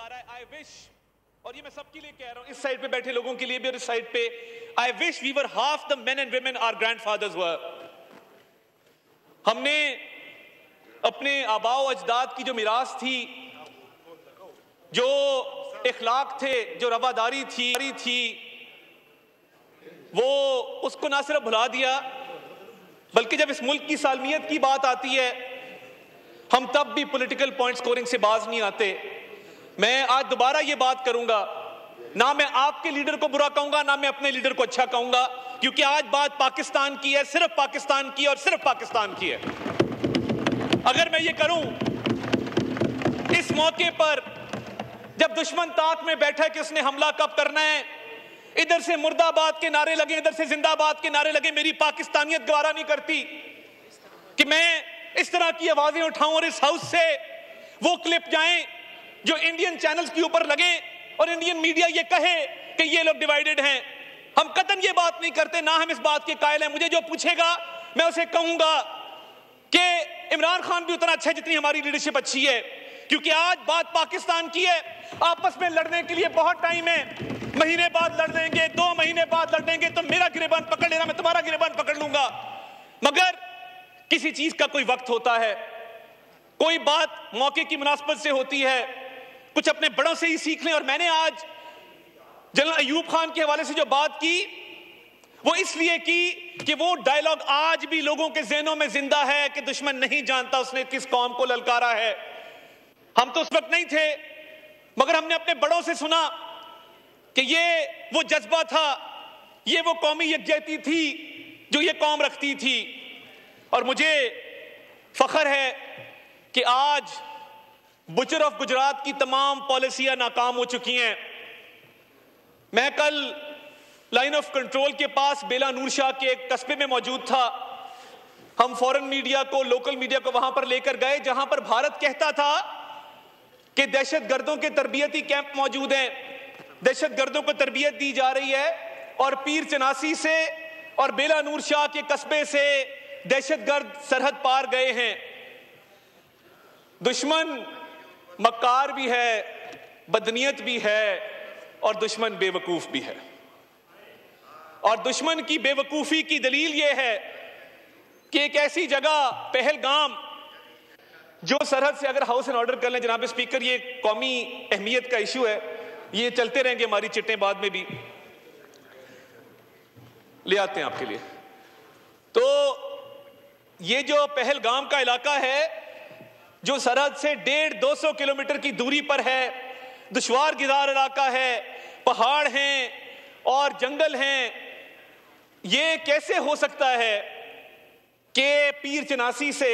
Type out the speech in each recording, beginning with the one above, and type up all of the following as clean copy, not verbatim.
रहा है। I wish, और ये मैं सबके लिए कह रहा हूं, इस साइड पे बैठे लोगों के लिए भी और इस साइड पे, I wish we were half the men and women our grandfathers were. हमने अपने आबाओ अजदाद की जो मिरास थी, जो इखलाक थे, जो रवादारी थी, वो उसको ना सिर्फ भुला दिया, बल्कि जब इस मुल्क की सालमियत की बात आती है, हम तब भी पॉलिटिकल पॉइंट स्कोरिंग से बाज नहीं आते। मैं आज दोबारा ये बात करूंगा, ना मैं आपके लीडर को बुरा कहूंगा, ना मैं अपने लीडर को अच्छा कहूंगा, क्योंकि आज बात पाकिस्तान की है, सिर्फ पाकिस्तान की और सिर्फ पाकिस्तान की है। अगर मैं ये करूं इस मौके पर, जब दुश्मन ताक में बैठा है कि उसने हमला कब करना है, इधर से मुर्दाबाद के नारे लगे, इधर से जिंदाबाद के नारे लगे, मेरी पाकिस्तानियत गवारा नहीं करती कि मैं इस तरह की आवाजें उठाऊं और इस हाउस से वो क्लिप जाएं जो इंडियन चैनल्स के ऊपर लगे और इंडियन मीडिया ये कहे कि ये लोग डिवाइडेड हैं। हम कतई ये बात नहीं करते, ना हम इस बात के कायल हैं। मुझे जो पूछेगा मैं उसे कहूंगा कि इमरान खान भी उतना अच्छा है जितनी हमारी लीडरशिप अच्छी है, क्योंकि आज बात पाकिस्तान की है। आपस में लड़ने के लिए बहुत टाइम है, महीने बाद लड़ देंगे, 2 महीने बाद लड़ देंगे, तो मेरा गिरेबान पकड़ लेना, मैं तुम्हारा गिरेबान पकड़ लूंगा। मगर किसी चीज का कोई वक्त होता है, कोई बात मौके की मुनासबत से होती है, कुछ अपने बड़ों से ही सीख लें। और मैंने आज जनरल अयूब खान के हवाले से जो बात की, वो इसलिए की कि वो डायलॉग आज भी लोगों के ज़हनों में जिंदा है कि दुश्मन नहीं जानता उसने किस कौम को ललकारा है। हम तो उस वक्त नहीं थे, मगर हमने अपने बड़ों से सुना कि ये वो जज्बा था, ये वो कौमी यकजहती थी जो ये कौम रखती थी। और मुझे फख्र है कि आज बुचर ऑफ गुजरात की तमाम पॉलिसियां नाकाम हो चुकी हैं। मैं कल लाइन ऑफ कंट्रोल के पास बेला नूर शाह के एक कस्बे में मौजूद था। हम फॉरेन मीडिया को, लोकल मीडिया को वहां पर लेकर गए, जहां पर भारत कहता था कि दहशतगर्दों के तरबियती कैंप मौजूद हैं, दहशतगर्दों को तरबियत दी जा रही है, और पीर चनासी से और बेला नूर शाह के कस्बे से दहशतगर्द सरहद पार गए हैं। दुश्मन मक्कार भी है, बदनीयत भी है, और दुश्मन बेवकूफ भी है। और दुश्मन की बेवकूफी की दलील यह है कि एक ऐसी जगह पहलगाम, जो सरहद से, अगर हाउस एंड ऑर्डर कर लें जनाब स्पीकर, ये कौमी अहमियत का इशू है, ये चलते रहेंगे, हमारी चिट्टें बाद में भी ले आते हैं आपके लिए। तो ये जो पहलगाम का इलाका है, जो सरहद से 150-200 किलोमीटर की दूरी पर है, दुश्वार गिदार इलाका है, पहाड़ हैं और जंगल हैं, ये कैसे हो सकता है कि पीर चनासी से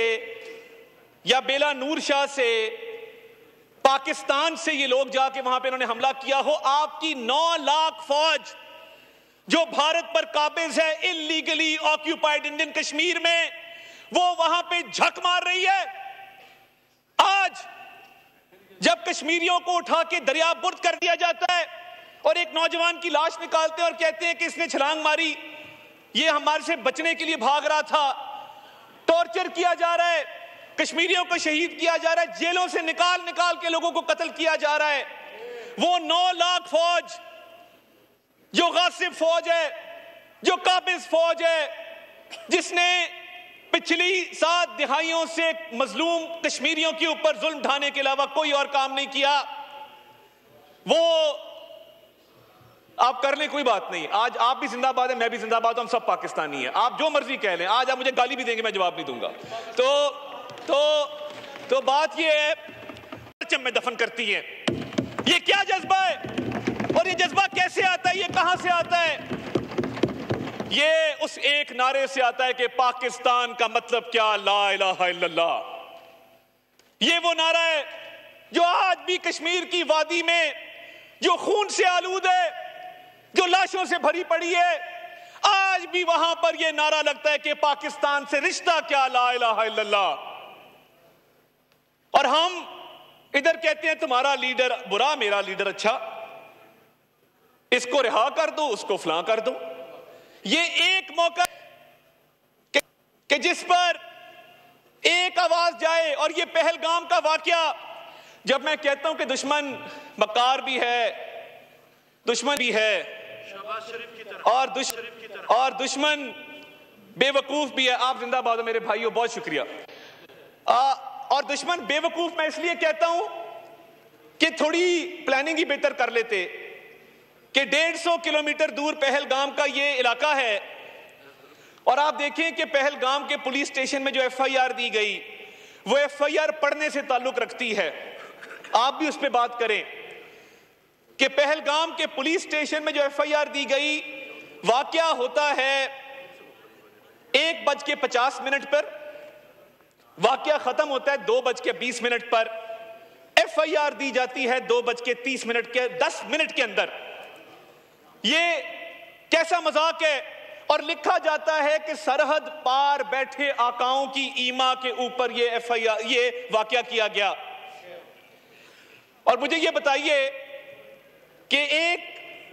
या बेला नूर शाह से, पाकिस्तान से ये लोग जाके वहां पे इन्होंने हमला किया हो? आपकी 9 लाख फौज जो भारत पर काबिज है इलीगली ऑक्यूपाइड इंडियन कश्मीर में, वो वहां पे झक मार रही है। आज जब कश्मीरियों को उठा के दरिया बुर्द कर दिया जाता है और एक नौजवान की लाश निकालते हैं और कहते हैं कि इसने छलांग मारी, ये हमारे से बचने के लिए भाग रहा था, टॉर्चर किया जा रहा है, कश्मीरियों को शहीद किया जा रहा है, जेलों से निकाल निकाल के लोगों को कत्ल किया जा रहा है। वो 9 लाख फौज जो गासिब फौज है, जो काबिज फौज है, जिसने पिछली 7 दिहाइयों से मजलूम कश्मीरियों के ऊपर जुल्म ढाने के अलावा कोई और काम नहीं किया, वो आप कर लें, कोई बात नहीं। आज आप भी जिंदाबाद है, मैं भी जिंदाबाद हूं, हम सब पाकिस्तानी हैं, आप जो मर्जी कह लें। आज आप मुझे गाली भी देंगे, मैं जवाब नहीं दूंगा। तो बात ये है, परचम में दफन करती है, ये क्या जज्बा है और ये जज्बा कैसे आता है, ये कहां से आता है? ये उस एक नारे से आता है कि पाकिस्तान का मतलब क्या, ला इलाहा इल्लल्लाह। ये वो नारा है जो आज भी कश्मीर की वादी में, जो खून से आलूद है, जो लाशों से भरी पड़ी है, आज भी वहां पर यह नारा लगता है कि पाकिस्तान से रिश्ता क्या, ला इलाहा इल्लल्लाह। और हम इधर कहते हैं तुम्हारा लीडर बुरा, मेरा लीडर अच्छा, इसको रिहा कर दो, उसको फलां कर दो। ये एक मौका कि जिस पर एक आवाज जाए, और ये पहलगाम का वाकया जब मैं कहता हूं कि दुश्मन मक्कार भी है, दुश्मन भी है, और दुश्मन बेवकूफ भी है। आप जिंदाबाद हो मेरे भाइयों, बहुत शुक्रिया। और दुश्मन बेवकूफ मैं इसलिए कहता हूं कि थोड़ी प्लानिंग ही बेहतर कर लेते कि 150 किलोमीटर दूर पहलगाम का ये इलाका है, और आप देखें कि पहलगाम के पुलिस स्टेशन में जो एफआईआर दी गई वो एफआईआर पढ़ने से ताल्लुक रखती है। आप भी उस पर बात करें कि पहलगाम के पुलिस स्टेशन में जो एफआईआर दी गई, वाकया होता है 1:50 पर, वाकया खत्म होता है 2:20 पर, एफआईआर दी जाती है 2:30 के 10 मिनट के अंदर। ये कैसा मजाक है? और लिखा जाता है कि सरहद पार बैठे आकाओं की ईमा के ऊपर ये एफआईआर, ये वाकया किया गया। और मुझे ये बताइए कि एक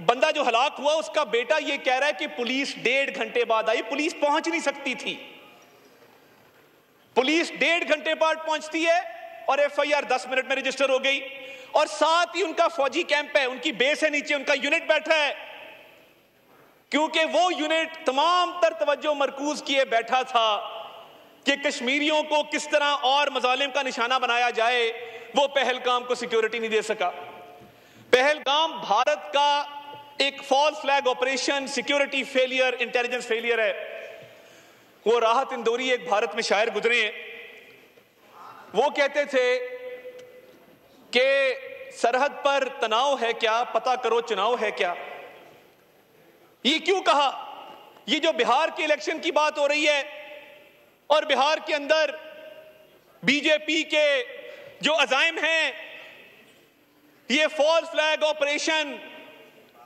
बंदा जो हलाक हुआ उसका बेटा ये कह रहा है कि पुलिस 1.5 घंटे बाद आई। पुलिस पहुंच नहीं सकती थी, पुलिस 1.5 घंटे बाद पहुंचती है और एफआईआर 10 मिनट में रजिस्टर हो गई। और साथ ही उनका फौजी कैंप है, उनकी बेस है, नीचे उनका यूनिट बैठा है, क्योंकि वो यूनिट तमाम तर तवज्जो मरकूज किए बैठा था कि कश्मीरियों को किस तरह और मजालिम का निशाना बनाया जाए। वो पहलगाम को सिक्योरिटी नहीं दे सका। पहलगाम भारत का एक false flag operation, security failure, intelligence failure है। वो राहत इंदौरी एक भारत में शायर गुजरे हैं, वो कहते थे कि सरहद पर तनाव है क्या, पता करो चुनाव है क्या। ये क्यों कहा? ये जो बिहार के इलेक्शन की बात हो रही है और बिहार के अंदर बीजेपी के जो अजाइम हैं, ये फॉल्स फ्लैग ऑपरेशन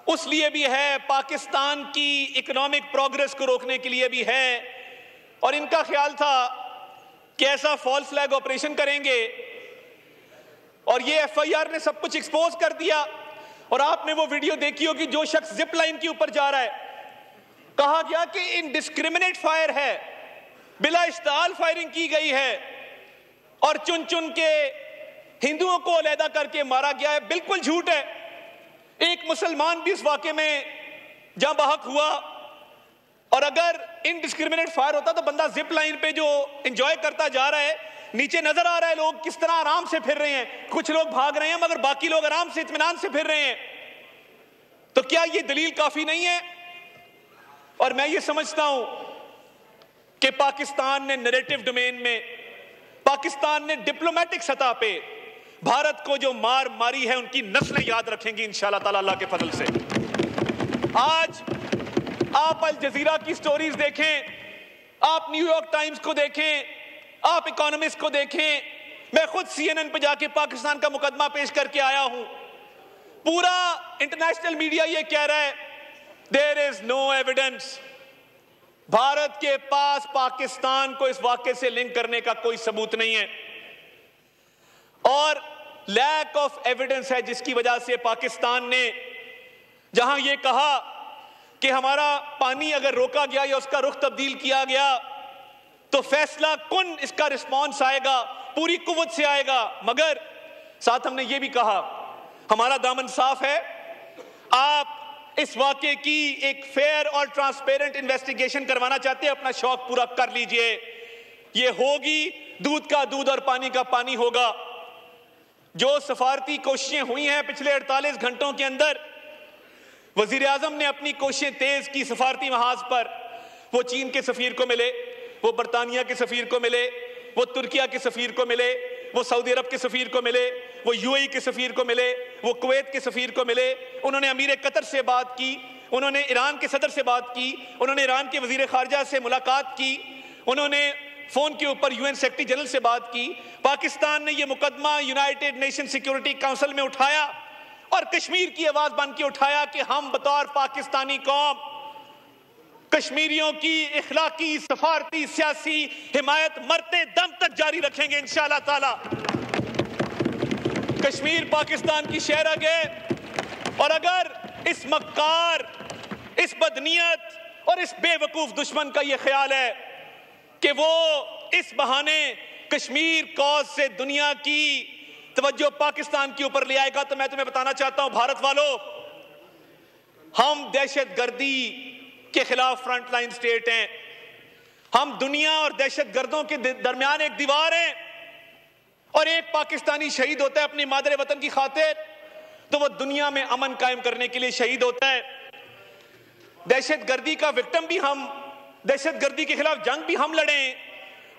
उस लिए भी है, पाकिस्तान की इकोनॉमिक प्रोग्रेस को रोकने के लिए भी है। और इनका ख्याल था कि ऐसा फॉल्स फ्लैग ऑपरेशन करेंगे, और ये एफआईआर ने सब कुछ एक्सपोज कर दिया। और आपने वो वीडियो देखी होगी, जो शख्स जिप लाइन के ऊपर जा रहा है, कहा गया कि इनडिस्क्रिमिनेट फायर है, बिला इश्ताल फायरिंग की गई है, और चुन चुन के हिंदुओं को अलहदा करके मारा गया है। बिल्कुल झूठ है। एक मुसलमान भी इस वाकये में जहां बहक हुआ, और अगर इनडिस्क्रिमिनेट फायर होता तो बंदा जिप लाइन पे जो एंजॉय करता जा रहा है, नीचे नजर आ रहा है लोग किस तरह आराम से फिर रहे हैं, कुछ लोग भाग रहे हैं मगर बाकी लोग आराम से इत्मीनान से फिर रहे हैं। तो क्या ये दलील काफी नहीं है? और मैं ये समझता हूं कि पाकिस्तान ने नैरेटिव डोमेन में, पाकिस्तान ने डिप्लोमेटिक सतह पे भारत को जो मार मारी है, उनकी नस्लें याद रखेंगी इंशाअल्लाह ताला अल्लाह के फजल से। आज आप अल जजीरा की स्टोरीज देखें, आप न्यूयॉर्क टाइम्स को देखें, आप इकोनॉमिस्ट को देखें, मैं खुद CNN पे जाके पाकिस्तान का मुकदमा पेश करके आया हूं। पूरा इंटरनेशनल मीडिया ये कह रहा है there is no evidence. Bharat के पास पाकिस्तान को इस वाकये से लिंक करने का कोई सबूत नहीं है, और लैक ऑफ एविडेंस है, जिसकी वजह से पाकिस्तान ने जहां ये कहा कि हमारा पानी अगर रोका गया या उसका रुख तब्दील किया गया तो फैसला कुन इसका रिस्पॉन्स आएगा, पूरी कुव्वत से आएगा, मगर साथ हमने ये भी कहा हमारा दामन साफ है, आप इस वाकये की एक फेयर और ट्रांसपेरेंट इन्वेस्टिगेशन करवाना चाहते हैं, अपना शौक पूरा कर लीजिए। ये होगी, दूध का दूध और पानी का पानी होगा। जो सफारती कोशिशें हुई हैं पिछले 48 घंटों के अंदर, वजीर आजम ने अपनी कोशिशें तेज की सफारती महाज पर। वो चीन के सफीर को मिले, वो बरतानिया के सफीर को मिले, वो तुर्किया के सफीर को मिले, वो सऊदी अरब के सफीर को मिले, वो यूएई के सफीर को मिले, वो कुवैत के सफीर को मिले। उन्होंने अमीर कतर से बात की, उन्होंने ईरान के सदर से बात की, उन्होंने ईरान के वजीर खारजा से मुलाकात की, उन्होंने फोन के ऊपर यूएन सेक्रेटरी जनरल से बात की। पाकिस्तान ने यह मुकदमा यूनाइटेड नेशन सिक्योरिटी काउंसिल में उठाया और कश्मीर की आवाज बन के उठाया कि हम बतौर पाकिस्तानी कौम कश्मीरियों की इखलाकी, सफारती, सियासी हिमायत मरते दम तक जारी रखेंगे इंशाअल्लाह ताला। कश्मीर पाकिस्तान की शहरग है, और अगर इस मक्कार, इस बदनीयत और इस बेवकूफ दुश्मन का यह ख्याल है कि वो इस बहाने कश्मीर कॉज से दुनिया की तवज्जो पाकिस्तान के ऊपर ले आएगा तो मैं तुम्हें बताना चाहता हूं, भारत वालों, हम दहशतगर्दी के खिलाफ फ्रंटलाइन स्टेट हैं। हम दुनिया और दहशतगर्दों के दरमियान एक दीवार है, और एक पाकिस्तानी शहीद होता है अपनी मादरे वतन की खातिर तो वो दुनिया में अमन कायम करने के लिए शहीद होता है। दहशतगर्दी का विक्टिम भी हम, दहशतगर्दी के खिलाफ जंग भी हम लड़े,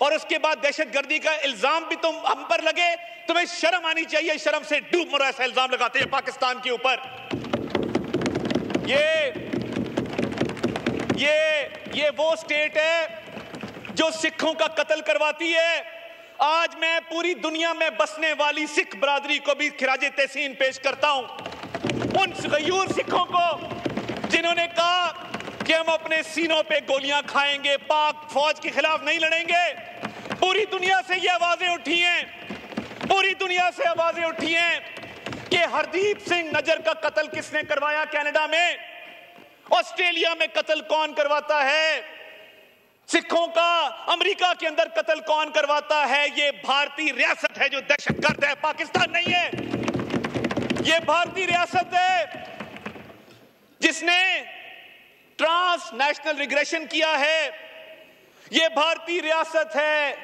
और उसके बाद दहशतगर्दी का इल्जाम भी तुम हम पर लगे। तुम्हें शर्म आनी चाहिए, शर्म से डूब मरो ऐसा इल्जाम लगाते हैं पाकिस्तान के ऊपर। ये वो स्टेट है जो सिखों का कत्ल करवाती है। आज मैं पूरी दुनिया में बसने वाली सिख बरादरी को भी खिराजे तहसीन पेश करता हूं, उन गयूर सिखों को जिन्होंने कहा कि हम अपने सीनों पे गोलियां खाएंगे, पाक फौज के खिलाफ नहीं लड़ेंगे। पूरी दुनिया से ये आवाजें उठी हैं, पूरी दुनिया से आवाजें उठी हैं कि हरदीप सिंह नजर का कत्ल किसने करवाया कनाडा में, ऑस्ट्रेलिया में कत्ल कौन करवाता है, सिखों का अमेरिका के अंदर कत्ल कौन करवाता है। ये भारतीय रियासत है जो दहशतगर्द है, पाकिस्तान नहीं है। ये भारतीय रियासत है जिसने ट्रांसनेशनल रिग्रेशन किया है। ये भारतीय रियासत है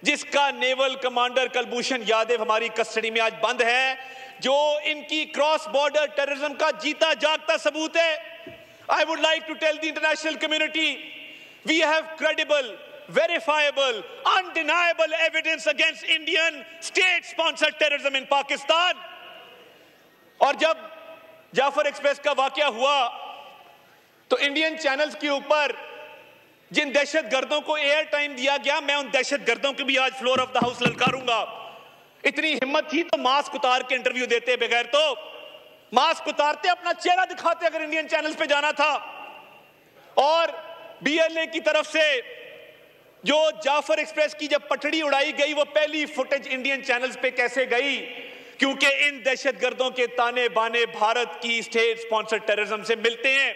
जिसका नेवल कमांडर कुलभूषण यादव हमारी कस्टडी में आज बंद है, जो इनकी क्रॉस बॉर्डर टेररिज्म का जीता जागता सबूत है। I would like to tell the international community, we have credible, verifiable, undeniable evidence against Indian state-sponsored terrorism in Pakistan. और जब जाफर एक्सप्रेस का वाकया हुआ तो इंडियन चैनल्स के ऊपर जिन दहशतगर्दों को एयर टाइम दिया गया, मैं उन दहशतगर्दों को भी आज फ्लोर ऑफ द हाउस ललकारूंगा। इतनी हिम्मत थी तो मास्क उतार के इंटरव्यू देते, बगैर तो मास्क उतारते अपना चेहरा दिखाते अगर इंडियन चैनल्स पे जाना था। और बीएलए की तरफ से जो जाफर एक्सप्रेस की जब पटड़ी उड़ाई गई, वो पहली फुटेज इंडियन चैनल्स पे कैसे गई, क्योंकि इन दहशतगर्दों के ताने बाने भारत की स्टेट स्पॉन्सर्ड टेररिज्म से मिलते हैं।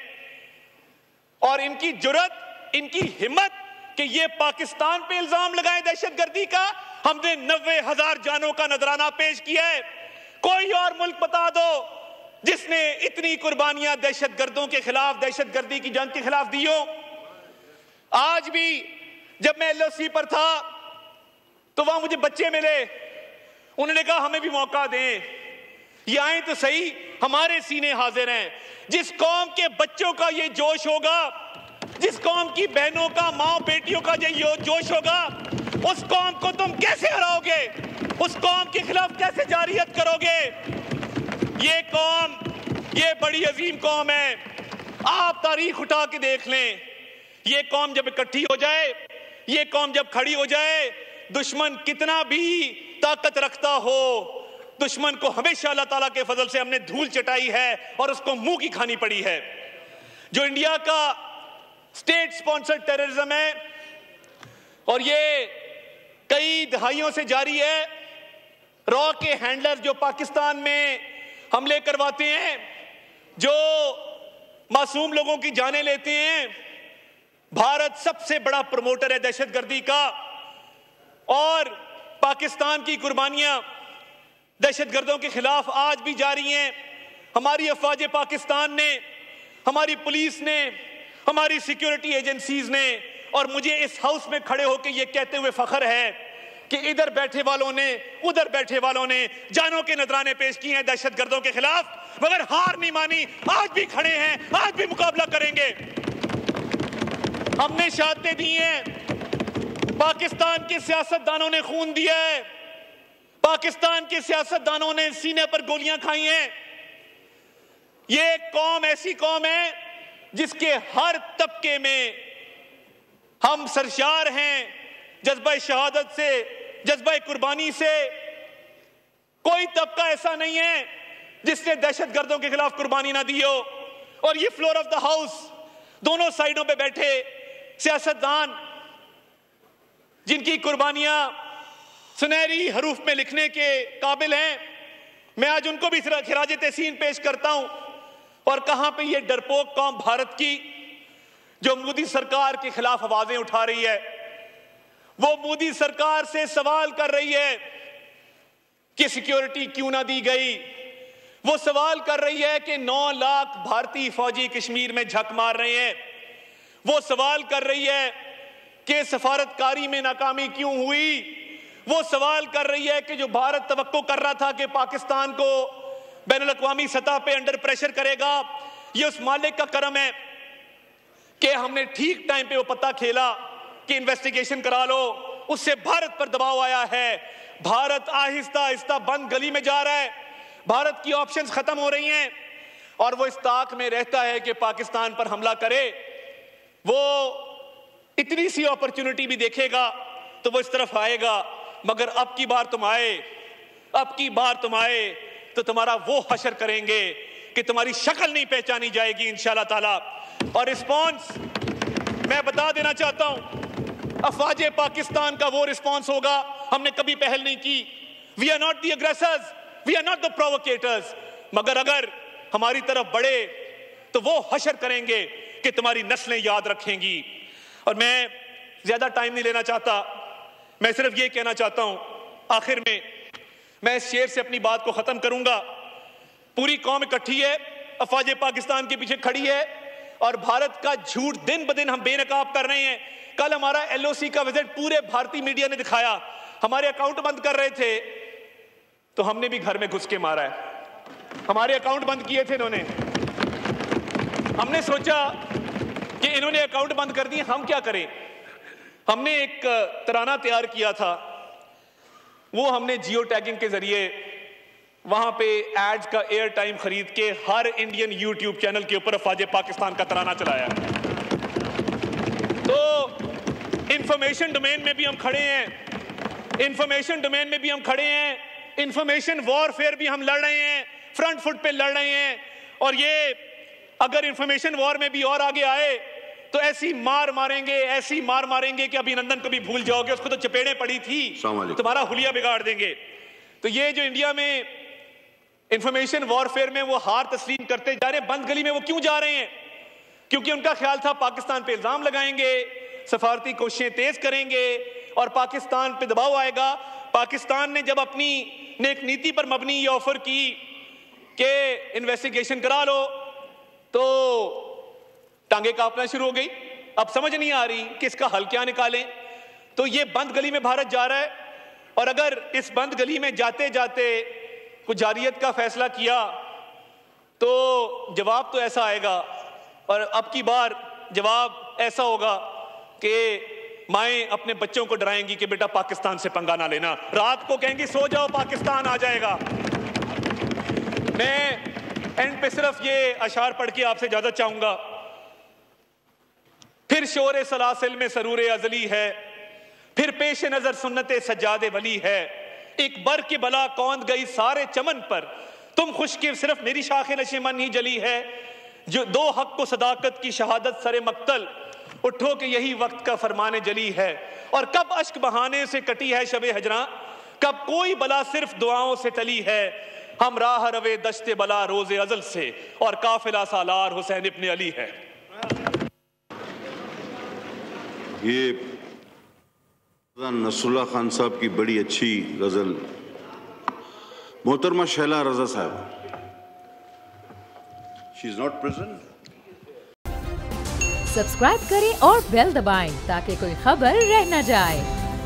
और इनकी जुर्रत, इनकी हिम्मत कि ये पाकिस्तान पे इल्जाम लगाएं दहशतगर्दी का। हमने 90,000 जानों का नजराना पेश किया है। कोई और मुल्क बता दो जिसने इतनी कुर्बानियां दहशतगर्दों के खिलाफ, दहशतगर्दी की जंग के खिलाफ दी हो। आज भी जब मैं एलओसी पर था तो वहां मुझे बच्चे मिले, उन्होंने कहा हमें भी मौका दें, ये आए तो सही, हमारे सीने हाजिर हैं। जिस कौम के बच्चों का ये जोश होगा, जिस कौम की बहनों का, माँ बेटियों का ये जोश होगा, उस कौम को तुम कैसे हराओगे, उस कौम के खिलाफ कैसे जारियत करोगे। ये कौम, ये बड़ी अजीम कौम है। आप तारीख उठा के देख लें, ये कौम जब इकट्ठी हो जाए, ये कौम जब खड़ी हो जाए, दुश्मन कितना भी ताकत रखता हो, दुश्मन को हमेशा अल्लाह ताला के फजल से हमने धूल चटाई है और उसको मुंह की खानी पड़ी है। जो इंडिया का स्टेट स्पॉन्सर्ड टेररिज्म है और ये कई दहाइयों से जारी है, रॉ के हैंडलर जो पाकिस्तान में हमले करवाते हैं, जो मासूम लोगों की जानें लेते हैं, भारत सबसे बड़ा प्रमोटर है दहशतगर्दी का। और पाकिस्तान की कुर्बानियां दहशतगर्दों के खिलाफ आज भी जारी हैं। हमारी अफवाज पाकिस्तान ने, हमारी पुलिस ने, हमारी सिक्योरिटी एजेंसीज ने, और मुझे इस हाउस में खड़े होकर यह कहते हुए फख्र है कि इधर बैठे वालों ने, उधर बैठे वालों ने जानों के नजराने पेश किए हैं दहशतगर्दों के खिलाफ, मगर हार नहीं मानी। आज भी खड़े हैं, आज भी मुकाबला करेंगे। हमने शहादतें दी हैं, पाकिस्तान के सियासतदानों ने खून दिया है, पाकिस्तान के सियासतदानों ने सीने पर गोलियां खाई हैं। ये कौम ऐसी कौम है जिसके हर तबके में हम सरशार हैं जज्बा शहादत से, जज्बा कुर्बानी से। कोई तबका ऐसा नहीं है जिसने दहशतगर्दों के खिलाफ कुर्बानी ना दी हो। और ये फ्लोर ऑफ द हाउस, दोनों साइडों पे बैठे सियासतदान जिनकी कुर्बानियां सुनहरी हरूफ में लिखने के काबिल हैं, मैं आज उनको भी खिराजे तहसीन पेश करता हूं। और कहां पे ये डरपोक कौम भारत की जो मोदी सरकार के खिलाफ आवाजें उठा रही है, वो मोदी सरकार से सवाल कर रही है कि सिक्योरिटी क्यों ना दी गई। वो सवाल कर रही है कि 9 लाख भारतीय फौजी कश्मीर में झक मार रहे हैं। वो सवाल कर रही है कि सफारतकारी में नाकामी क्यों हुई। वो सवाल कर रही है कि जो भारत तवक्को कर रहा था कि पाकिस्तान को बैनुल अक़वामी सतह पे अंडर प्रेशर करेगा, ये उस मालिक का करम है कि हमने ठीक टाइम पे वो पता खेला कि इन्वेस्टिगेशन करा लो। उससे भारत पर दबाव आया है। भारत आहिस्ता आहिस्ता बंद गली में जा रहा है। भारत की ऑप्शंस खत्म हो रही हैं और वो इस ताक में रहता है कि पाकिस्तान पर हमला करे। वो इतनी सी अपॉर्चुनिटी भी देखेगा तो वो इस तरफ आएगा। मगर अब की बार तुम आए तो तुम्हारा वो हशर करेंगे कि तुम्हारी शक्ल नहीं पहचानी जाएगी इंशाल्लाह ताला। और रिस्पॉन्स मैं बता देना चाहता हूं, अफवाजे पाकिस्तान का वो रिस्पॉन्स होगा। हमने कभी पहल नहीं की। We are not the aggressors, we are not the provocateurs. मगर अगर हमारी तरफ बढ़े तो वो हशर करेंगे कि तुम्हारी नस्लें याद रखेंगी। और मैं ज्यादा टाइम नहीं लेना चाहता, मैं सिर्फ ये कहना चाहता हूं, आखिर में मैं इस शेर से अपनी बात को खत्म करूंगा। पूरी कौम इकट्ठी है, अफवाजे पाकिस्तान के पीछे खड़ी है और भारत का झूठ दिन ब दिन हम बेनकाब कर रहे हैं। कल हमारा LOC का विजिट पूरे भारतीय मीडिया ने दिखाया। हमारे अकाउंट बंद कर रहे थे तो हमने भी घर में घुस के मारा है। हमारे अकाउंट बंद किए थे इन्होंने। हमने सोचा कि इन्होंने अकाउंट बंद कर दिए, हम क्या करें। हमने एक तराना तैयार किया था, वो हमने जियो टैगिंग के जरिए वहां पे एड्स का एयर टाइम खरीद के हर इंडियन यूट्यूब चैनल के ऊपर अफवाजे पाकिस्तान का तराना चलाया। तो इंफॉर्मेशन डोमेन में भी हम खड़े हैं, इंफॉर्मेशन वॉरफेयर भी हम लड़ रहे हैं, फ्रंट फुट पे लड़ रहे हैं। और ये अगर इंफॉर्मेशन वॉर में भी और आगे आए तो ऐसी मार मारेंगे कि अभिनंदन को भी भूल जाओगे। उसको तो चपेड़े पड़ी थी, तुम्हारा हुलिया बिगाड़ देंगे। तो ये जो इंडिया में इंफॉर्मेशन वॉरफेयर में वो हार तस्लीम करते जा रहे हैं, बंद गली में वो क्यों जा रहे हैं? क्योंकि उनका ख्याल था पाकिस्तान पे इल्जाम लगाएंगे, सफारती कोशिशें तेज करेंगे और पाकिस्तान पे दबाव आएगा। पाकिस्तान ने जब अपनी नेक नीति पर मबनी ये ऑफर की कि इन्वेस्टिगेशन करा लो तो टांगे कांपना शुरू हो गई। अब समझ नहीं आ रही कि इसका हल क्या निकालें। तो ये बंद गली में भारत जा रहा है और अगर इस बंद गली में जाते जाते कुछ जारियत का फैसला किया तो जवाब तो ऐसा आएगा। और अब की बार जवाब ऐसा होगा कि माएं अपने बच्चों को डराएंगी कि बेटा पाकिस्तान से पंगा ना लेना, रात को कहेंगी सो जाओ पाकिस्तान आ जाएगा। मैं एंड पे सिर्फ ये अशार पढ़ के आपसे इजाजत चाहूंगा। फिर शोर सलासिल में सरूर अजली है, फिर पेश नजर सुन्नते सज्जादे वली है। एक बर की बला कौंद गई सारे चमन पर, तुम खुशकिर सिर्फ मेरी शाखे नशेमन ही जली है। जो दो हक को सदाकत की शहादत सरे मक्तल, उठो कि यही वक्त का फरमाने जली है। और कब अश्क बहाने से कटी है शबे हजरा, कब कोई बला सिर्फ दुआओं से टली है। हम राह रवे दश्ते बला रोजे अजल से, और काफिला सालार हुसैन इब्ने अली है। ये नसरुल्लाह खान साहब की बड़ी अच्छी गजल। मोहतरमा शैला रजा साहब, she is not present. Subscribe करें और बेल दबाएं ताकि कोई खबर रह न जाए।